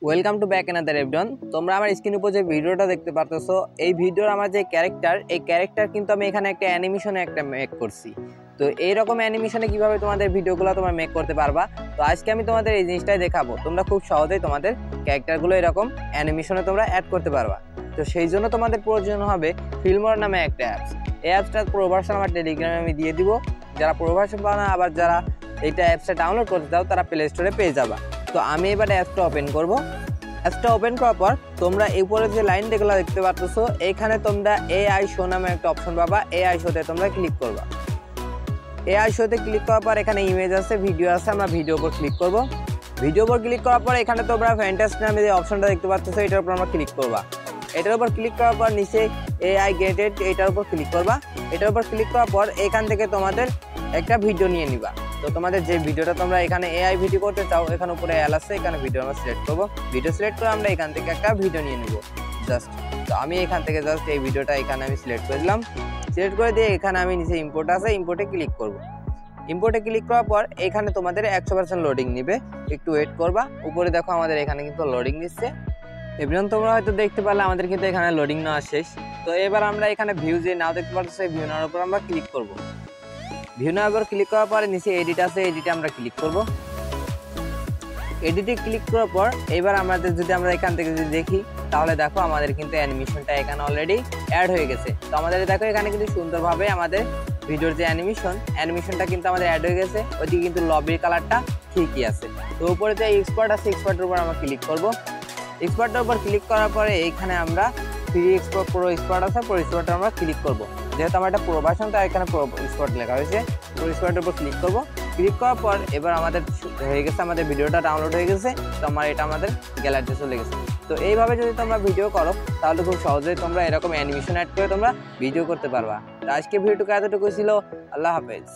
Welcome to back another everyone. তোমরা আমার screen উপর যে ভিডিওটা দেখতে পারতেছো, এই ভিডিওর আমার যে ক্যারেক্টার কিন্তু আমি এখানে একটা অ্যানিমেশনে মেক করছি। তো এইরকম অ্যানিমেশনে কিভাবে তোমাদের ভিডিওগুলো তোমরা মেক করতে পারবা, তো আজকে আমি তোমাদের এই জিনিসটাই দেখাবো। তোমরা খুব সহজেই তোমাদের ক্যারেক্টারগুলো এরকম অ্যানিমেশনে তোমরা অ্যাড করতে পারবা। তো সেই জন্য তোমাদের প্রয়োজন হবে ফিল্মোরা নামে একটা অ্যাপস। এই অ্যাপসটার প্রো ভার্সন আমার টেলিগ্রামে আমি দিয়ে দিব। যারা প্রো ভার্সন পাও না, আবার যারা এইটা অ্যাপসটা ডাউনলোড করতে চাও, তারা প্লে স্টোরে পেয়ে যাবা। তো আমি এবার অ্যাপসটা ওপেন করব। অ্যাপসটা ওপেন করার পর তোমরা উপরে যে লাইন যেগুলো দেখতে পাচ্ছ, এইখানে তোমরা এআই শো নামে একটা অপশন পাবা। এআই শোতে তোমরা ক্লিক করবা। এআই শোতে ক্লিক করার পর এখানে ইমেজ আছে, ভিডিও আছে। আমরা ভিডিও উপর ক্লিক করব। ভিডিও উপর ক্লিক করার পর এখানে তোমরা ফ্যান্টাসি নামে যে অপশনটা দেখতে পাচ্ছ, এটার উপর আমরা ক্লিক করবা। এটার উপর ক্লিক করার পর নিচে এআই গেটেড, এটার উপর ক্লিক করবা। এটার উপর ক্লিক করার পর এখান থেকে তোমাদের একটা ভিডিও নিয়ে নিবা। তো তোমাদের যে ভিডিওটা তোমরা এখানে এআই ভিডিও করতে চাও, এখানে উপরে এল আছে, এখানে ভিডিও আমরা সিলেক্ট করব। ভিডিও সিলেক্ট করে আমরা এখান থেকে একটা ভিডিও নিয়ে নিব জাস্ট। তো আমি এখান থেকে জাস্ট এই ভিডিওটা এখানে আমি সিলেক্ট করে দিলাম। সিলেক্ট করে দিয়ে এখানে আমি নিচে ইম্পোর্ট আছে, ইম্পোর্টে ক্লিক করব। ইম্পোর্টে ক্লিক করার পর এখানে তোমাদের 100% লোডিং নিবে, একটু ওয়েট করবা। উপরে দেখো আমাদের এখানে কিন্তু লোডিং নিচ্ছে। এভরিওয়ান, তোমরা হয়তো দেখতে পারলে আমাদের কিন্তু এখানে লোডিং নেওয়া শেষ। তো এবার আমরা এখানে ভিউ যে নাও দেখতে পাচ্ছ, সেই ভিউ নেওয়ার উপর আমরা ক্লিক করব। ভিউ নেওয়ার উপর ক্লিক করার পরে নিচে এডিট আছে, এডিটে আমরা ক্লিক করব। এডিটে ক্লিক করার পর এবার আমাদের যদি আমরা এখান থেকে যদি দেখি, তাহলে দেখো আমাদের কিন্তু অ্যানিমেশনটা এখানে অলরেডি অ্যাড হয়ে গেছে। তো আমাদের দেখো এখানে কিন্তু সুন্দরভাবে আমাদের ভিডিওর যে অ্যানিমেশনটা কিন্তু আমাদের অ্যাড হয়ে গেছে। ওইদিকে কিন্তু লবির কালারটা ঠিকই আছে। তো উপরে যে এক্সপার্ট আছে, এক্সপার্টের উপর আমরা ক্লিক করব। এক্সপার্টের উপর ক্লিক করার পরে এইখানে আমরা ফ্রি এক্সপার্ট প্রো এক্সপার্ট আছে, প্রো এক্সপার্টে আমরা ক্লিক করব। যেহেতু আমার একটা প্রো ভার্সন, তাই এখানে প্রো এক্সপার্ট লেখা হয়েছে। প্রো এক্সপার্টের উপর ক্লিক করব। ক্লিক করার পর এবার আমাদের হয়ে গেছে, আমাদের ভিডিওটা ডাউনলোড হয়ে গেছে। তো এটা আমাদের গ্যালারিতে চলে গেছে। তো এইভাবে যদি তোমরা ভিডিও করো, তাহলে খুব সহজেই তোমরা এরকম অ্যানিমেশন অ্যাড করে তোমরা ভিডিও করতে পারবা। তো আজকে ভিডিওটুকু এতটুকু ছিল। আল্লাহ হাফেজ।